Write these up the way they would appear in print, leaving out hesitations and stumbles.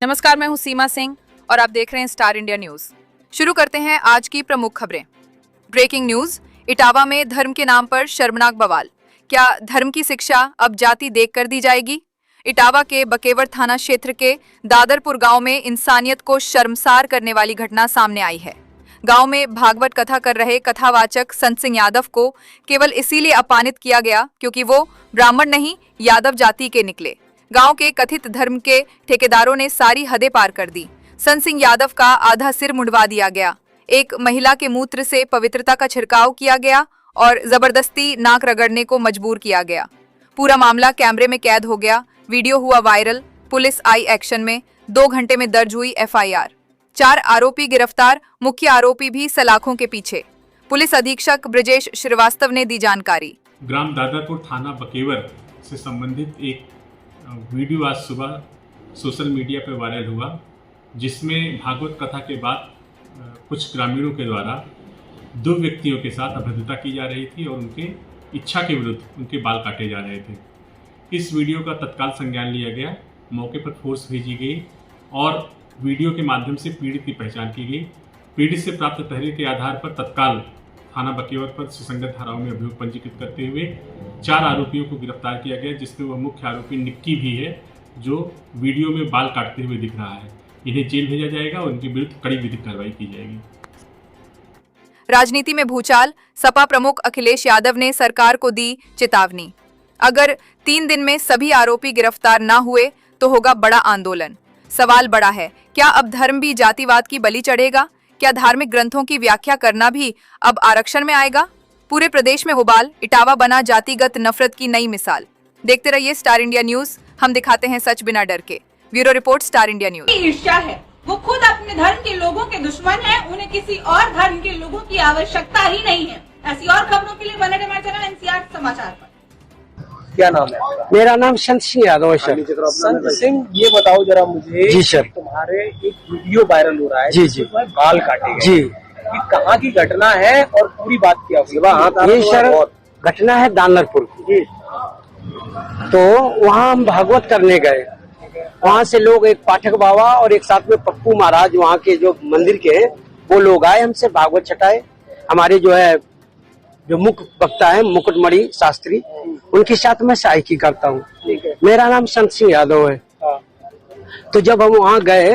नमस्कार, मैं हूं सीमा सिंह और आप देख रहे हैं स्टार इंडिया न्यूज। शुरू करते हैं आज की प्रमुख खबरें। ब्रेकिंग न्यूज, इटावा में धर्म के नाम पर शर्मनाक बवाल। क्या धर्म की शिक्षा अब जाति देखकर दी जाएगी? इटावा के बकेवर थाना क्षेत्र के दादरपुर गांव में इंसानियत को शर्मसार करने वाली घटना सामने आई है। गांव में भागवत कथा कर रहे कथावाचक संत सिंह यादव को केवल इसीलिए अपमानित किया गया क्योंकि वो ब्राह्मण नहीं, यादव जाति के निकले। गांव के कथित धर्म के ठेकेदारों ने सारी हदें पार कर दी। संत सिंह यादव का आधा सिर मुंडवा दिया गया, एक महिला के मूत्र से पवित्रता का छिड़काव किया गया और जबरदस्ती नाक रगड़ने को मजबूर किया गया। पूरा मामला कैमरे में कैद हो गया, वीडियो हुआ वायरल, पुलिस आई एक्शन में। 2 घंटे में दर्ज हुई एफआईआर। 4 आरोपी गिरफ्तार, मुख्य आरोपी भी सलाखों के पीछे। पुलिस अधीक्षक ब्रजेश श्रीवास्तव ने दी जानकारी। ग्राम दादरपुर थाना बकेवर से संबंधित एक वीडियो आज सुबह सोशल मीडिया पर वायरल हुआ, जिसमें भागवत कथा के बाद कुछ ग्रामीणों के द्वारा 2 व्यक्तियों के साथ अभद्रता की जा रही थी और उनके इच्छा के विरुद्ध उनके बाल काटे जा रहे थे। इस वीडियो का तत्काल संज्ञान लिया गया, मौके पर फोर्स भेजी गई और वीडियो के माध्यम से पीड़ित की पहचान की गई। पीड़ित से प्राप्त तहरीर के आधार पर तत्काल थाना बकेवर पर सुसंगत धाराओं में अभियोग पंजीकृत करते हुए 4 आरोपियों को गिरफ्तार किया गया, जिसमें वह मुख्य आरोपी निक्की भी है, जो वीडियो में बाल काटते हुए दिख रहा है। इन्हें जेल भेजा जाएगा और उनके विरुद्ध कड़ी विधिक कार्रवाई की जाएगी। राजनीति में भूचाल, सपा प्रमुख अखिलेश यादव ने सरकार को दी चेतावनी। अगर 3 दिन में सभी आरोपी गिरफ्तार न हुए तो होगा बड़ा आंदोलन। सवाल बड़ा है, क्या अब धर्म भी जातिवाद की बलि चढ़ेगा? क्या धार्मिक ग्रंथों की व्याख्या करना भी अब आरक्षण में आएगा? पूरे प्रदेश में हुबाल, इटावा बना जातिगत नफरत की नई मिसाल। देखते रहिए स्टार इंडिया न्यूज, हम दिखाते हैं सच बिना डर के। Bureau report, star India news. ईर्ष्या है, वो खुद अपने धर्म के लोगों के दुश्मन है, उन्हें किसी और धर्म के लोगों की आवश्यकता ही नहीं है। ऐसी और खबरों के लिए बने रहिए हमारे चैनल एनसीआर समाचार पर। क्या नाम है आपका? मेरा नाम संत सिंह यादव है सर। संत सिंह, ये बताओ जरा मुझे। जी सर। तुम्हारे एक वीडियो वायरल हो रहा है, जी जी, बाल काटे गए। जी, ये कहाँ की घटना है और पूरी बात क्या हुई? ये सर घटना है दादरपुर की। तो वहाँ हम भागवत करने गए, वहाँ से लोग, एक पाठक बाबा और एक साथ में पप्पू महाराज वहाँ के जो मंदिर के हैं, वो लोग आए, हमसे भागवत छटाए। हमारे जो मुख्य वक्ता है मुकुटमणि शास्त्री, उनके साथ मैं सहायकी करता हूँ। मेरा नाम संत सिंह यादव है। तो जब हम वहाँ गए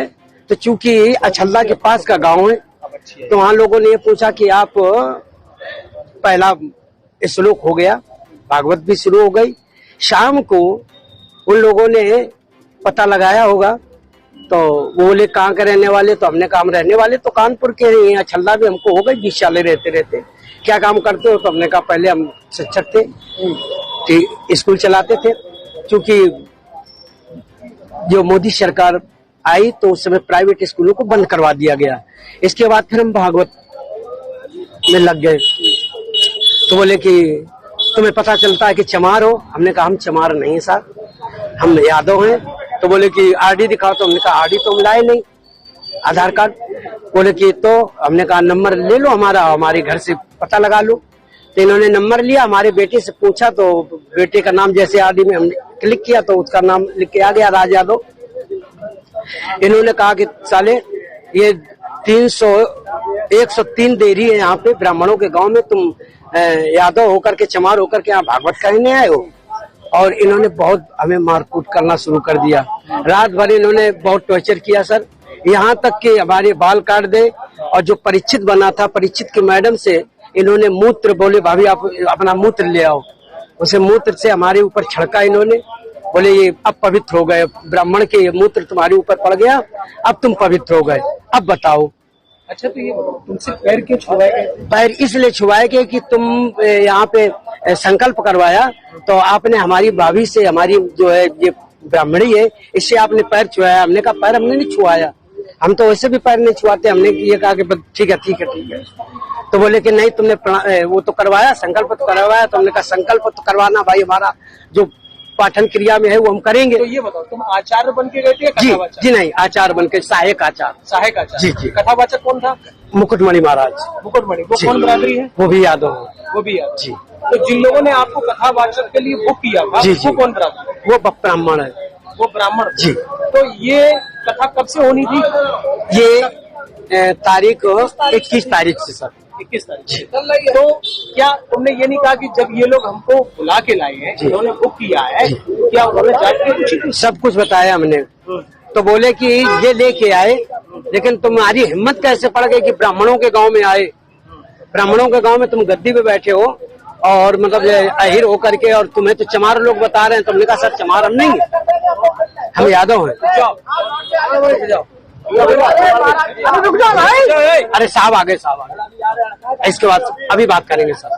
तो चूंकि अछल्ला के पास का गांव है, तो वहाँ लोगों ने ये पूछा कि आप, पहला श्लोक हो गया, भागवत भी शुरू हो गई। शाम को उन लोगों ने पता लगाया होगा, तो वो बोले कहाँ के रहने वाले? तो हमने कहा हम रहने वाले तो कानपुर के हैं। अछल्ला भी हमको हो गई 20 साल रहते। क्या काम करते हो? तो हमने कहा पहले हम शिक्षक थे, स्कूल चलाते थे। क्योंकि जो मोदी सरकार आई तो उस समय प्राइवेट स्कूलों को बंद करवा दिया गया। इसके बाद फिर हम भागवत में लग गए। तो बोले कि तुम्हें पता चलता है कि चमार हो? हमने कहा हम चमार नहीं साहब, हम यादव हैं। तो बोले कि आरडी दिखाओ। तो हमने कहा आरडी तो हम लाए नहीं, आधार कार्ड। बोले कि तो हमने कहा नंबर ले लो हमारा, हमारे घर से पता लगा लो। तो इन्होंने नंबर लिया, हमारे बेटे से पूछा तो बेटे का नाम जैसे आरडी में हमने क्लिक किया तो उसका नाम लिख के आ गया, राज यादव। इन्होंने कहा कि साले ये 103 देरी है यहाँ पे ब्राह्मणों के गांव में, तुम यादव होकर के, चमार होकर के यहाँ भागवत कहने आए हो। और इन्होंने बहुत हमें मारकूट करना शुरू कर दिया। रात भर इन्होंने बहुत टॉर्चर किया सर, यहाँ तक कि हमारे बाल काट दे। और जो परीक्षित बना था, परीक्षित की मैडम से इन्होंने मूत्र, बोले भाभी आप अपना मूत्र ले आओ, उसे मूत्र से हमारे ऊपर छिड़का इन्होंने। बोले ये अब पवित्र हो गए, ब्राह्मण के मूत्र तुम्हारे ऊपर पड़ गया, अब तुम पवित्र हो गए, अब बताओ। अच्छा, तो ये तुमसे पैर क्यों छुआए गए? पैर इसलिए छुआए गए कि तुम यहाँ पे संकल्प करवाया, तो आपने हमारी भाभी से, हमारी जो है ये ब्राह्मणी है, इससे आपने पैर छुआया। हमने कहा पैर हमने नहीं छुआया, हम तो वैसे भी पैर नहीं छुआते। हमने ये कहा कि ठीक है ठीक है ठीक है। तो बोले कि नहीं तुमने वो तो करवाया, संकल्प तो करवाया। तो हमने कहा संकल्प तो करवाना भाई, हमारा जो पाठन क्रिया में है वो हम करेंगे। तो ये बताओ, तुम आचार्य बन के गए थे? जी नहीं, आचार्य बन के, सहायक आचार्य। सहायक आचार्य? जी जी। कथावाचक कौन था? मुकुटमणि महाराज। मुकुटमणि, वो कौन बरादरी है? वो भी यादव। वो भी यादव। जी। तो जिन लोगों ने आपको कथावाचक के लिए बुक किया था, जी वो कौन बरादरी? वो ब्राह्मण है। वो ब्राह्मण जी। तो ये कथा कब से होनी थी? ये तारीख 21 तारीख से सर। 21 तारीख से। तो क्या तुमने ये नहीं कहा कि जब ये लोग हमको बुला के लाए हैं, इन्होंने बुक किया है, क्या उन्होंने जांच की? सब कुछ बताया हमने। तो बोले कि ये लेके आए, लेकिन तुम्हारी हिम्मत कैसे पड़ गई कि ब्राह्मणों के गांव में आए? ब्राह्मणों के गांव में तुम गद्दी पे बैठे हो और मतलब अहिर होकर के, और तुम्हें तो चमार लोग बता रहे हैं। तुमने कहा सर चमार हम नहीं है, हम यादव हैं। अरे साहब आगे, साहब आगे, इसके बाद अभी बात करेंगे सर।